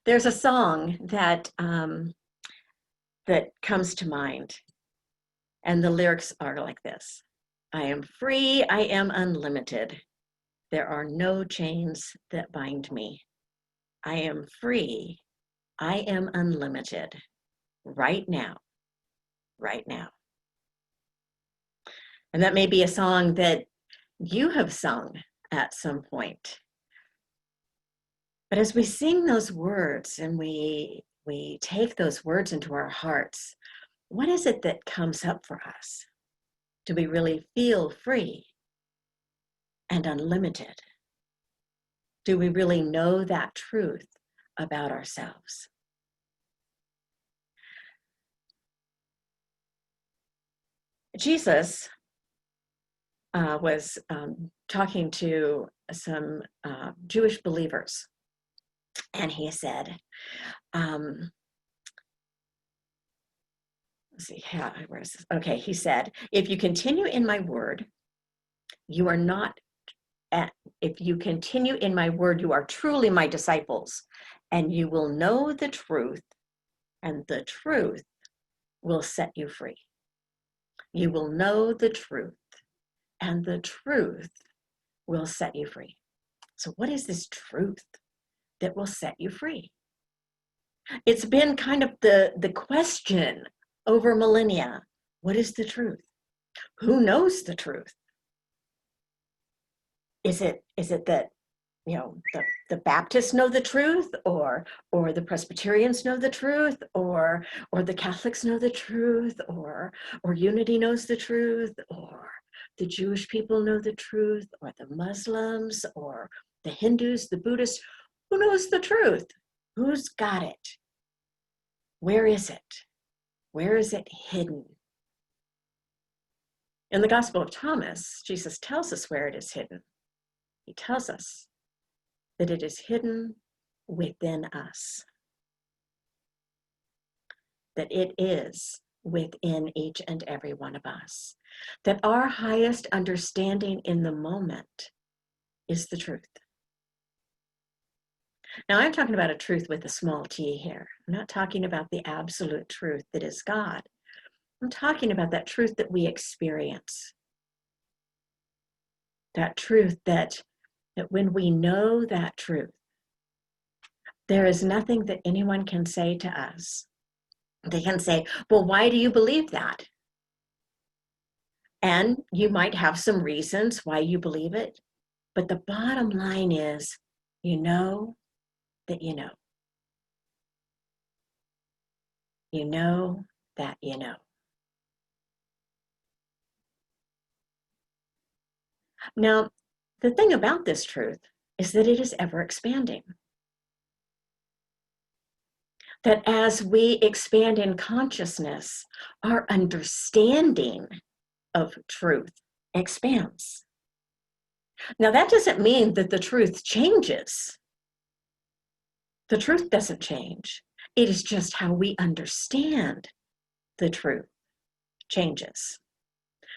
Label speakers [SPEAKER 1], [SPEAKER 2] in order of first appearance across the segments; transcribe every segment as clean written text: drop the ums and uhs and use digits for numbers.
[SPEAKER 1] There's a song that comes to mind, and the lyrics are like this. I am free, I am unlimited. There are no chains that bind me. I am free, I am unlimited. Right now, right now. And that may be a song that you have sung at some point. But as we sing those words and we take those words into our hearts, what is it that comes up for us? Do we really feel free and unlimited? Do we really know that truth about ourselves? Jesus was talking to some Jewish believers, and he said, let's see, where is this? Okay, he said, if you continue in my word, you are not, if you continue in my word, you are truly my disciples, and you will know the truth, and the truth will set you free. You will know the truth, and the truth will set you free. So what is this truth that will set you free? It's been kind of the question over millennia. What is the truth? Who knows the truth? Is it that, you know, the Baptists know the truth, or the Presbyterians know the truth, or the Catholics know the truth, or Unity knows the truth, or the Jewish people know the truth, or the Muslims, or the Hindus, the Buddhists? Who knows the truth? Who's got it? Where is it? Where is it hidden? In the Gospel of Thomas, Jesus tells us where it is hidden. He tells us that it is hidden within us, that it is within each and every one of us, that our highest understanding in the moment is the truth. Now, I'm talking about a truth with a small t here. I'm not talking about the absolute truth that is God. I'm talking about that truth that we experience. That truth that when we know that truth, there is nothing that anyone can say to us. They can say, well, why do you believe that? And you might have some reasons why you believe it, but the bottom line is, you know that you know. You know that you know. Now, the thing about this truth is that it is ever expanding. That as we expand in consciousness, our understanding of truth expands. Now, that doesn't mean that the truth changes. The truth doesn't change. It is just how we understand the truth changes.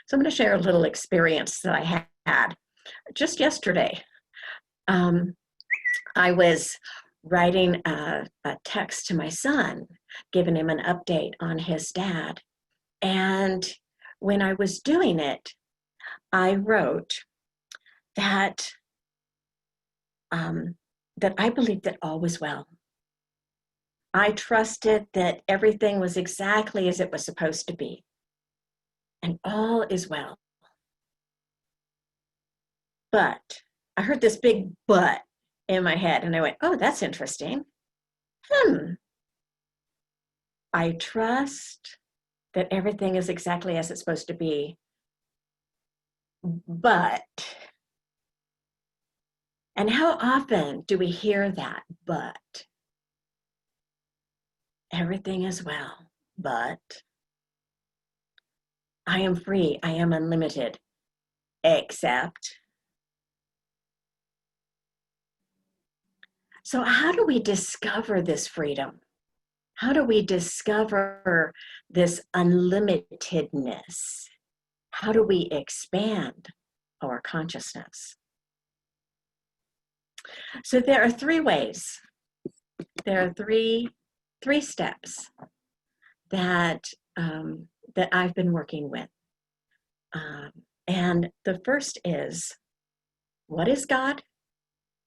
[SPEAKER 1] So I'm going to share a little experience that I had just yesterday. I was writing a text to my son, giving him an update on his dad. And when I was doing it, I wrote that that I believed that all was well. I trusted that everything was exactly as it was supposed to be, and all is well. But I heard this big but in my head, and I went, oh, that's interesting. I trust that everything is exactly as it's supposed to be, but. And how often do we hear that but? Everything is well, but I am free, I am unlimited, except. So how do we discover this freedom? How do we discover this unlimitedness? How do we expand our consciousness? So there are three ways there are three steps that that I've been working with. And the first is, what is God?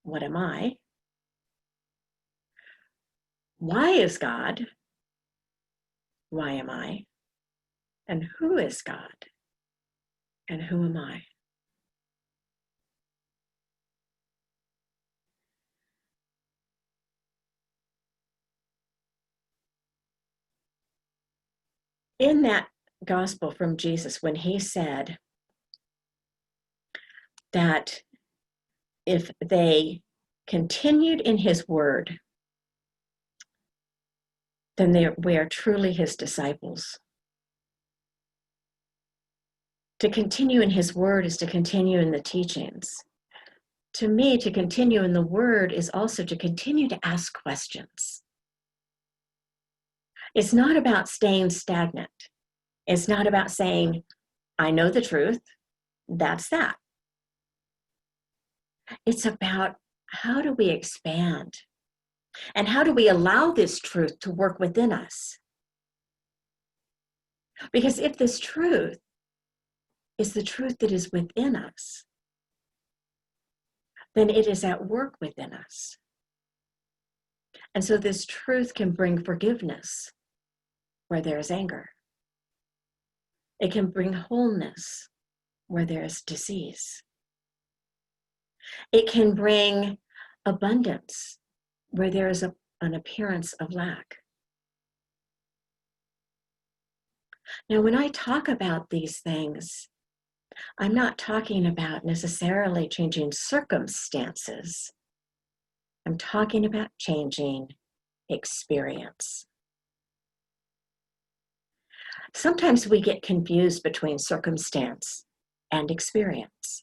[SPEAKER 1] What am I? Why is God? Why am I? And who is God? And who am I? In that gospel from Jesus, when he said that if they continued in his word, then we are truly his disciples. To continue in his word is to continue in the teachings. To me, to continue in the word is also to continue to ask questions. It's not about staying stagnant. It's not about saying, I know the truth, that's that. It's about, how do we expand? And how do we allow this truth to work within us? Because if this truth is the truth that is within us, then it is at work within us. And so this truth can bring forgiveness where there is anger. It can bring wholeness where there is disease. It can bring abundance where there is an appearance of lack. Now, when I talk about these things, I'm not talking about necessarily changing circumstances. I'm talking about changing experience. Sometimes we get confused between circumstance and experience.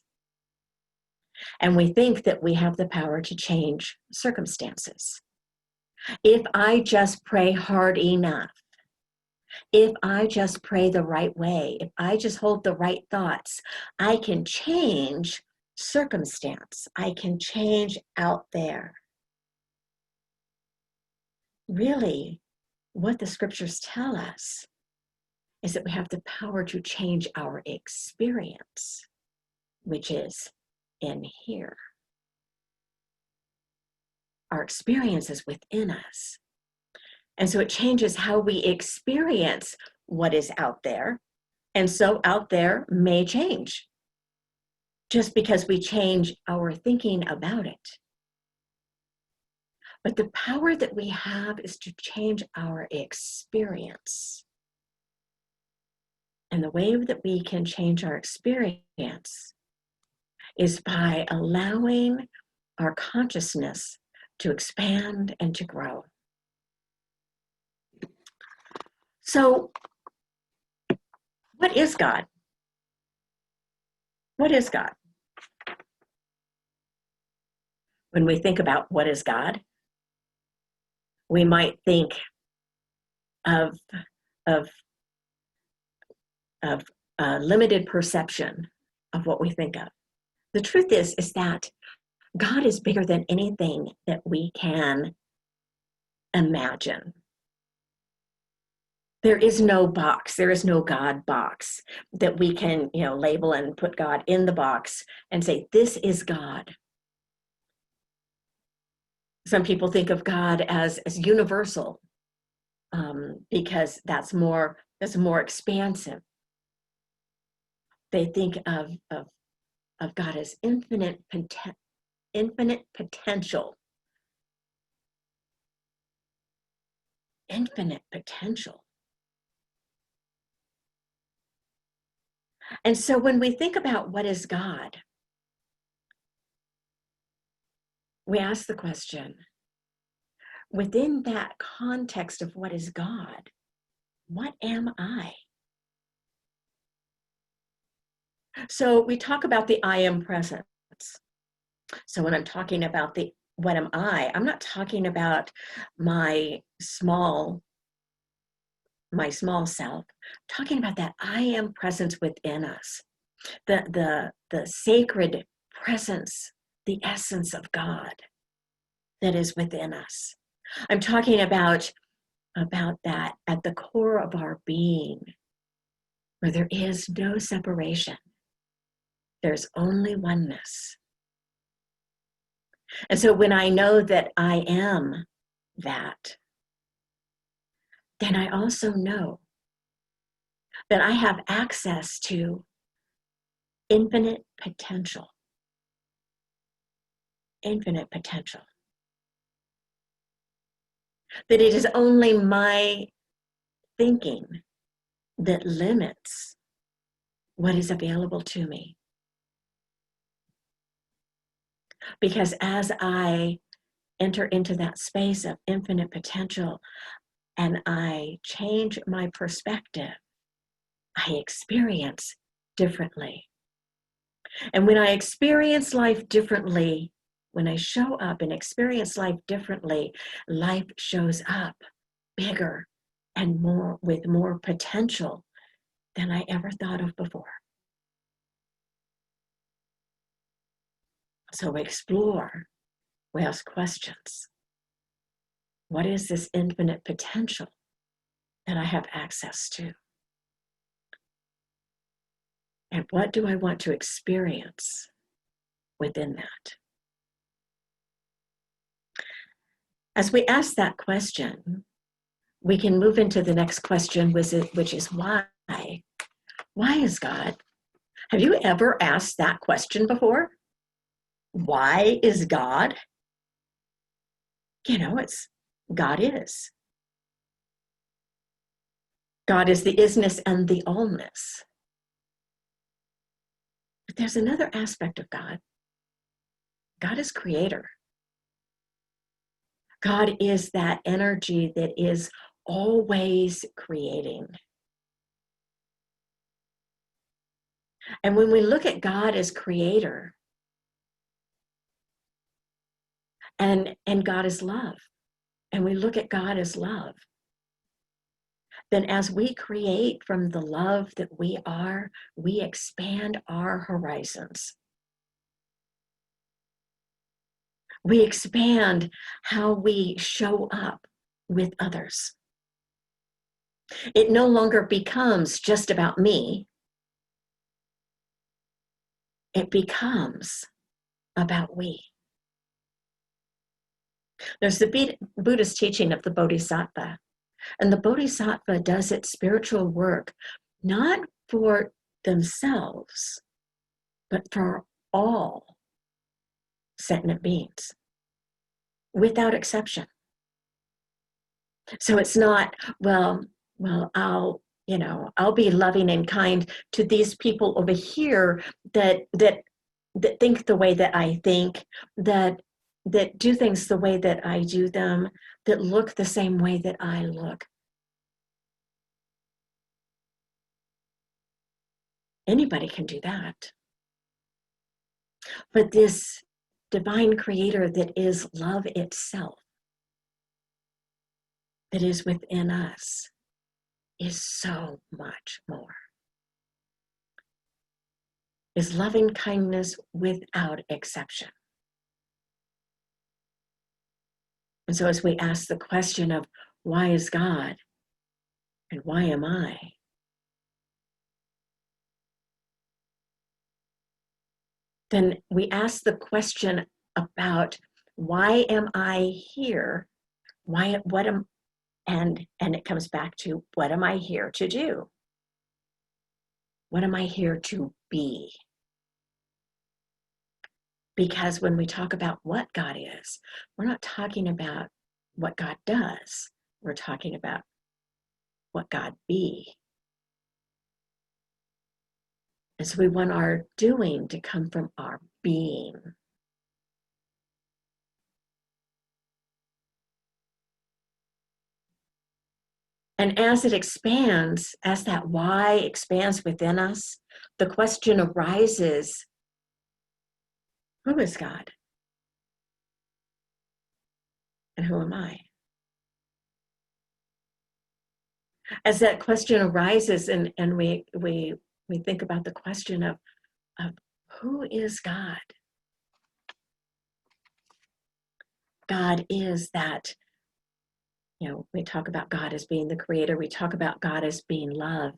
[SPEAKER 1] And we think that we have the power to change circumstances. If I just pray hard enough, if I just pray the right way, if I just hold the right thoughts, I can change circumstance. I can change out there. Really, what the scriptures tell us is that we have the power to change our experience, which is in here. Our experience is within us. And so it changes how we experience what is out there. And so out there may change just because we change our thinking about it. But the power that we have is to change our experience. And the way that we can change our experience is by allowing our consciousness to expand and to grow. So, what is God? What is God? When we think about what is God, we might think of limited perception of what we think of. The truth is that God is bigger than anything that we can imagine. There is no box. There is no God box that we can, label and put God in the box and say, this is God. Some people think of God as universal because that's more expansive. They think of God as infinite potential. Infinite potential. And so when we think about what is God, we ask the question, within that context of what is God, what am I? So we talk about the I am presence. So when I'm talking about what am I, I'm not talking about my small self. I'm talking about that I am presence within us. The sacred presence, the essence of God that is within us. I'm talking about that at the core of our being, where there is no separation. There's only oneness. And so when I know that I am that, then I also know that I have access to infinite potential. Infinite potential. That it is only my thinking that limits what is available to me. Because as I enter into that space of infinite potential and I change my perspective, I experience differently. And when I experience life differently, when I show up and experience life differently, life shows up bigger and more, with more potential than I ever thought of before. So we explore, we ask questions. What is this infinite potential that I have access to? And what do I want to experience within that? As we ask that question, we can move into the next question, which is why? Why is God? Have you ever asked that question before? Why is God? It's God is. God is the isness and the allness. But there's another aspect of God. God is creator. God is that energy that is always creating. And when we look at God as creator, and God is love, and we look at God as love, then as we create from the love that we are, we expand our horizons. We expand how we show up with others. It no longer becomes just about me. It becomes about we. There's the Buddhist teaching of the Bodhisattva. And the Bodhisattva does its spiritual work not for themselves, but for all sentient beings, without exception. So it's not, well, I'll be loving and kind to these people over here that think the way that I think, that do things the way that I do them, that look the same way that I look. Anybody can do that. But this divine creator that is love itself, that is within us, is so much more. Is loving kindness without exception. And so as we ask the question of why is God and why am I? Then we ask the question about why am I here? And it comes back to what am I here to do? What am I here to be? Because when we talk about what God is, we're not talking about what God does. We're talking about what God be. And so we want our doing to come from our being. And as it expands, as that why expands within us, the question arises, who is God? And who am I? As that question arises and we think about the question of who is God? God is that We talk about God as being the creator. We talk about God as being love.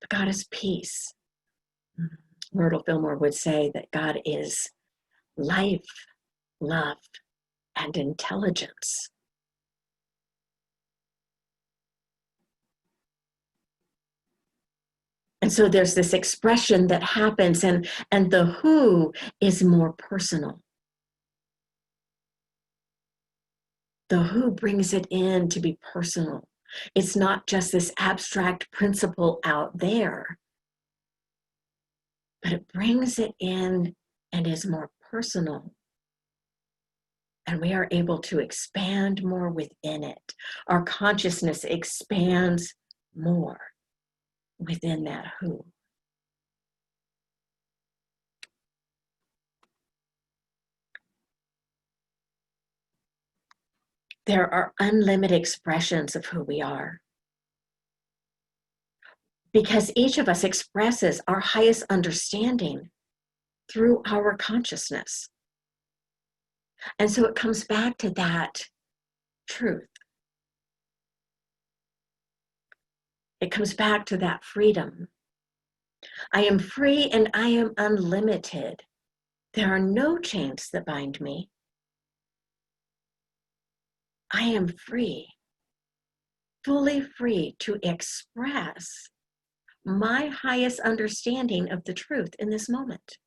[SPEAKER 1] But God is peace. Myrtle Fillmore would say that God is life, love, and intelligence. And so there's this expression that happens, and the who is more personal. The who brings it in to be personal. It's not just this abstract principle out there, but it brings it in and is more personal. And we are able to expand more within it. Our consciousness expands more within that who. There are unlimited expressions of who we are, because each of us expresses our highest understanding through our consciousness. And so it comes back to that truth. It comes back to that freedom. I am free and I am unlimited. There are no chains that bind me. I am free, fully free to express my highest understanding of the truth in this moment.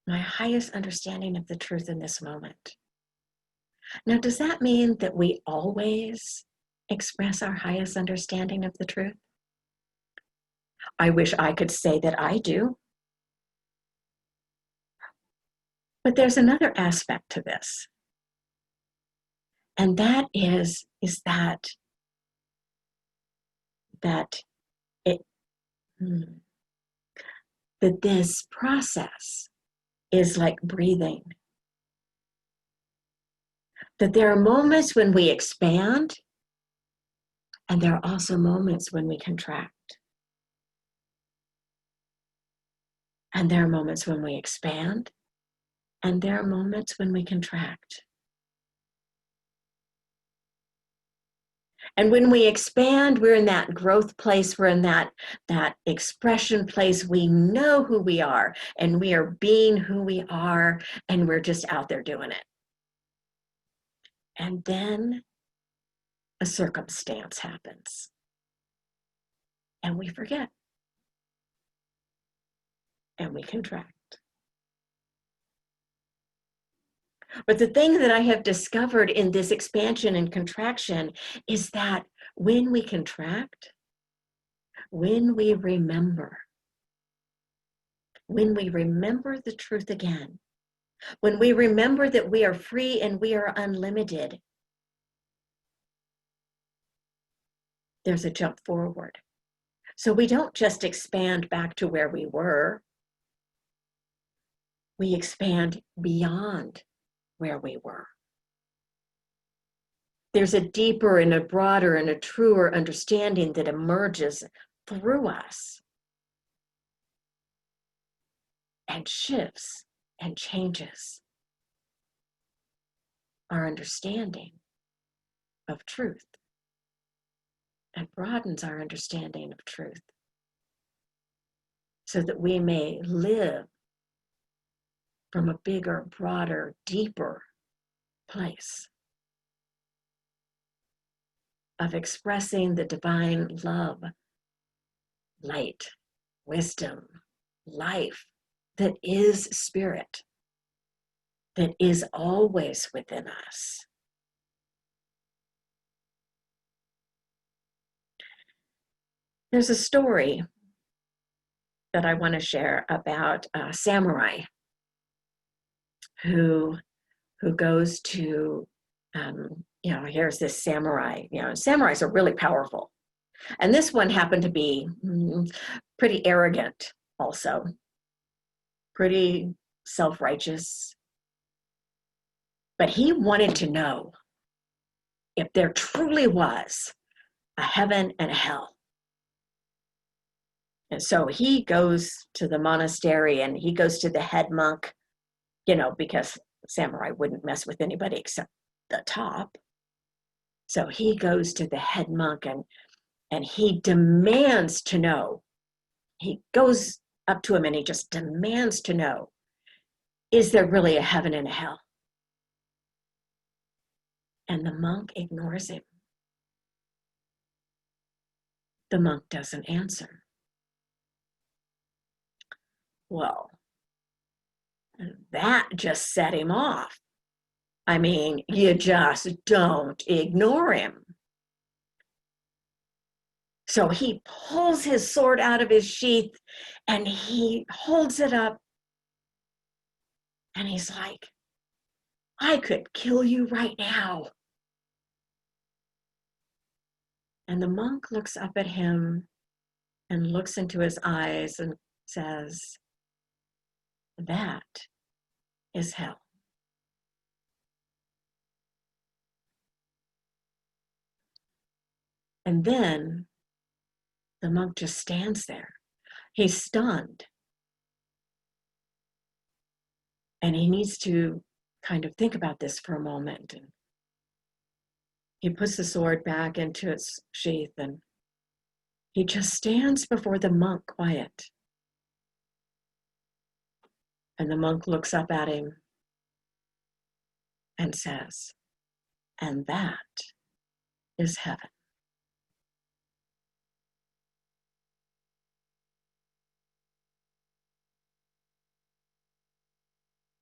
[SPEAKER 1] My highest understanding of the truth in this moment. Now, does that mean that we always express our highest understanding of the truth? I wish I could say that I do. But there's another aspect to this. And that is that this process is like breathing. That there are moments when we expand, and there are also moments when we contract. And there are moments when we expand, and there are moments when we contract. And when we expand, we're in that growth place, we're in that expression place. We know who we are, and we are being who we are, and we're just out there doing it. And then a circumstance happens, and we forget, and we contract. But the thing that I have discovered in this expansion and contraction is that when we contract, when we remember the truth again, when we remember that we are free and we are unlimited, there's a jump forward. So we don't just expand back to where we were, we expand beyond where we were. There's a deeper and a broader and a truer understanding that emerges through us and shifts and changes our understanding of truth and broadens our understanding of truth so that we may live from a bigger, broader, deeper place of expressing the divine love, light, wisdom, life that is spirit, that is always within us. There's a story that I want to share about a samurai who goes to, here's this samurai. Samurais are really powerful. And this one happened to be pretty arrogant also, pretty self-righteous. But he wanted to know if there truly was a heaven and a hell. And so he goes to the monastery and he goes to the head monk, because samurai wouldn't mess with anybody except the top. So he goes to the head monk and he demands to know. He goes up to him and he just demands to know, is there really a heaven and a hell? And the monk ignores him. The monk doesn't answer. Well, that just set him off. I mean, you just don't ignore him. So he pulls his sword out of his sheath and he holds it up and he's like, I could kill you right now. And the monk looks up at him and looks into his eyes and says, that is hell. And then the monk just stands there. He's stunned. And he needs to kind of think about this for a moment. And he puts the sword back into its sheath and he just stands before the monk quiet. And the monk looks up at him and says, and that is heaven.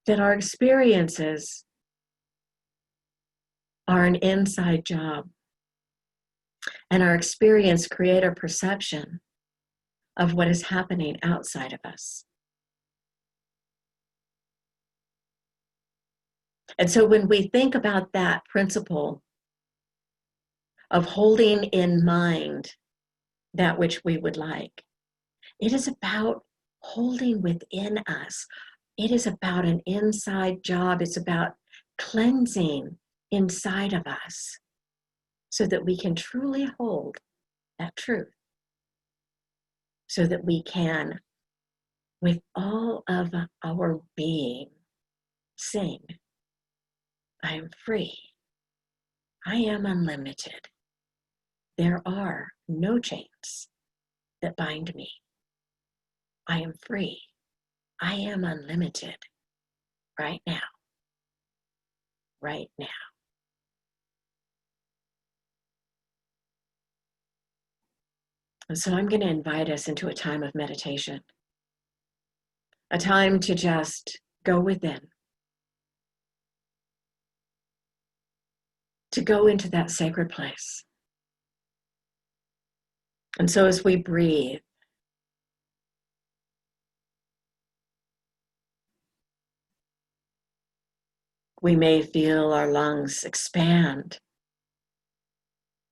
[SPEAKER 1] That our experiences are an inside job, and our experience create our perception of what is happening outside of us. And so when we think about that principle of holding in mind that which we would like, it is about holding within us. It is about an inside job. It's about cleansing inside of us so that we can truly hold that truth. So that we can, with all of our being, sing, I am free. I am unlimited. There are no chains that bind me. I am free. I am unlimited right now. Right now. And so I'm going to invite us into a time of meditation, a time to just go within, to go into that sacred place. And so as we breathe, we may feel our lungs expand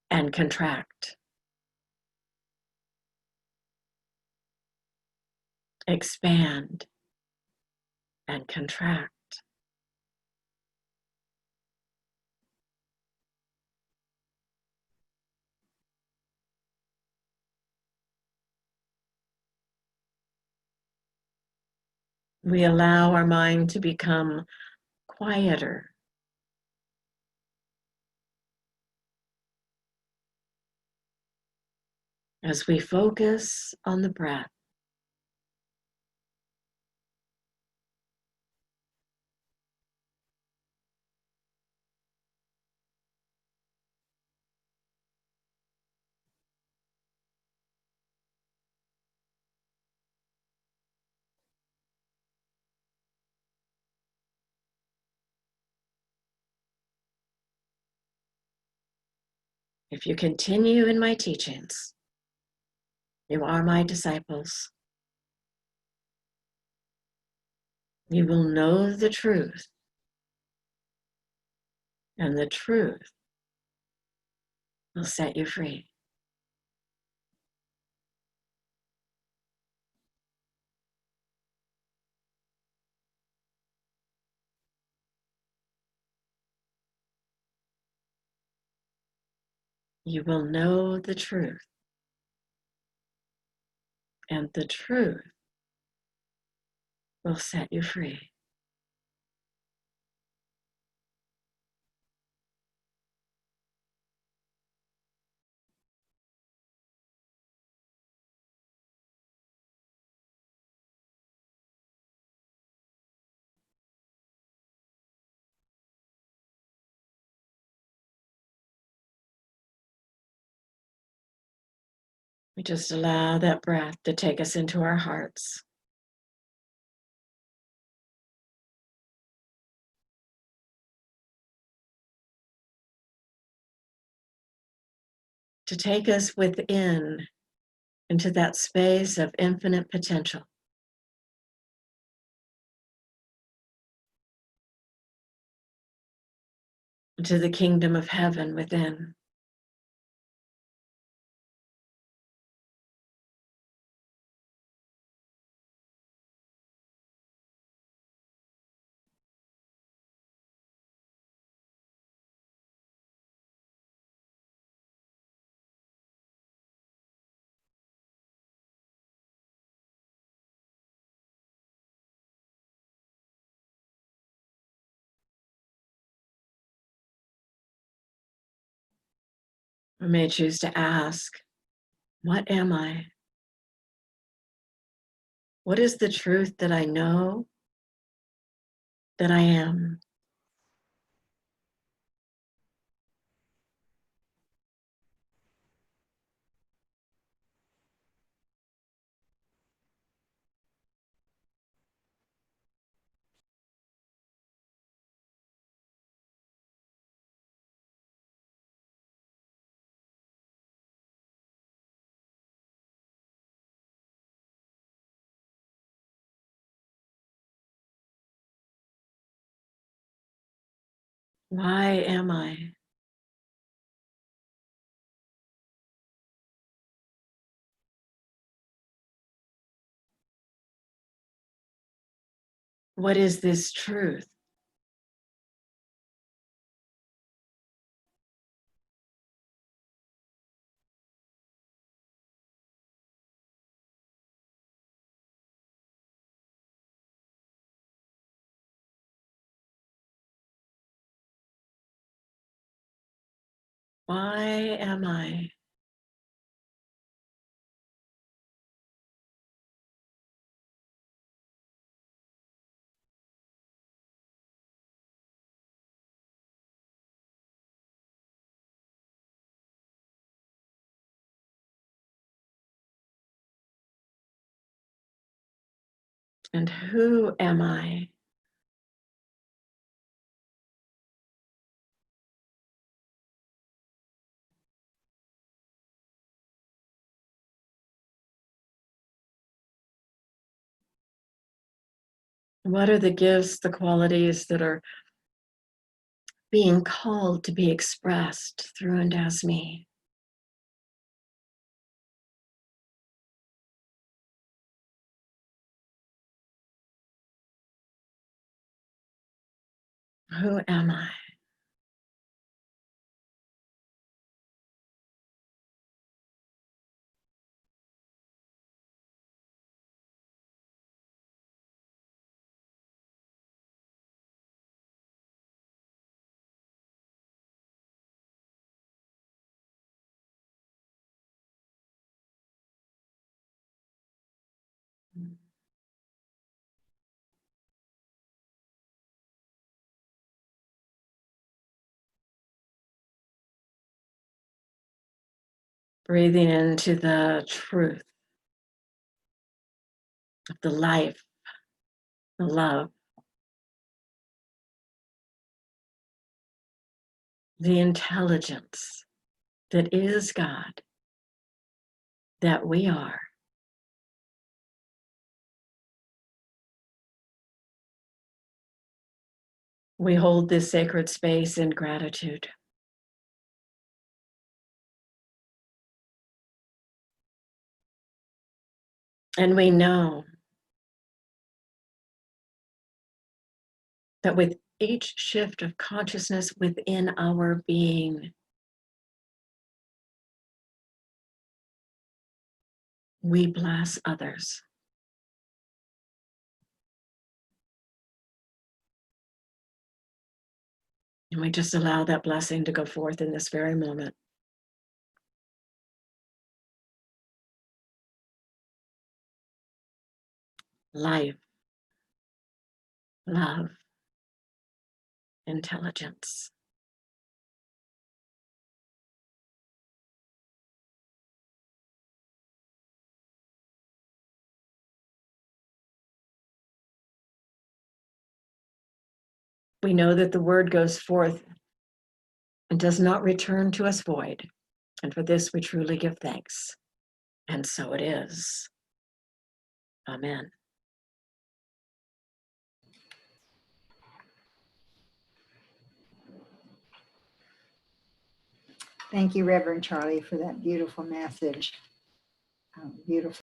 [SPEAKER 1] and contract. Expand and contract. We allow our mind to become quieter. As we focus on the breath. If you continue in my teachings, you are my disciples. You will know the truth, and the truth will set you free. You will know the truth, and the truth will set you free. We just allow that breath to take us into our hearts. To take us within into that space of infinite potential. Into the kingdom of heaven within. We may choose to ask, what am I? What is the truth that I know that I am? Why am I? What is this truth? Why am I? And who am I? What are the gifts, the qualities that are being called to be expressed through and as me? Who am I? Breathing into the truth of the life, the love, the intelligence that is God, that we are. We hold this sacred space in gratitude. And we know that with each shift of consciousness within our being, we bless others. And we just allow that blessing to go forth in this very moment. Life, love, intelligence. We know that the word goes forth and does not return to us void. And for this we truly give thanks. And so it is. Amen.
[SPEAKER 2] Thank you, Reverend Charlie, for that beautiful message. Beautiful.